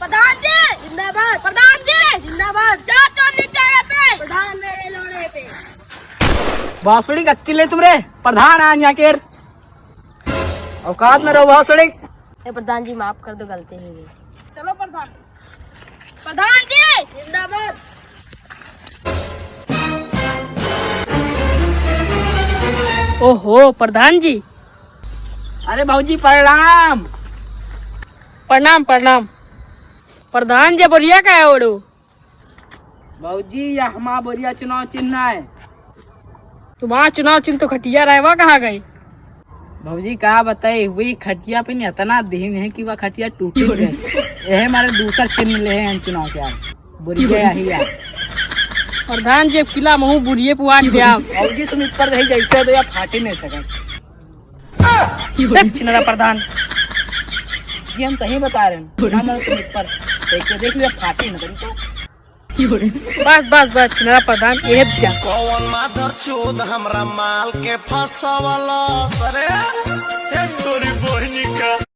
प्रधान जी जिंदाबाद, प्रधान जी जिंदाबाद। चार चांदी चाय पे, प्रधान मेरे लोड़े पे। भोसड़ी कच्ची ले तुमरे प्रधान आ यहाँ के औकात में रहो भोसड़ी। प्रधान जी माफ कर दो, गलती नहीं हुई। चलो प्रधान, प्रधान जी जिंदाबाद। ओहो प्रधान जी, अरे भाऊजी प्रणाम। प्रणाम प्रणाम। प्रधान जी बोलिया का है ओडो? भाऊजी यह हमारा बोरिया चुनाव चिन्ह है। तुम्हारा चुनाव चिन्ह तो खटिया रहे, वह कहाँ गई? भाऊजी कहा बताए हुई खटिया पे नहीं इतना दिन है कि वह खटिया टूट गई। यह हमारे दूसरा चिन्ह ले हैं चुनाव के आगे बोरिया ही है। प्रधान जी किला महू बुढ़िए पुआन दिया। भाऊजी तुम ऊपर रही जैसे तो या फाटी नहीं सका। छिनरा प्रधान जी हम सही बता रहे हैं ना, मैं तुम ऊपर देख लिया फाटी न करी तो। बस बस बस छिनरा प्रधान ये क्या कौन माधर चोद हमरा माल के फंसावला सरे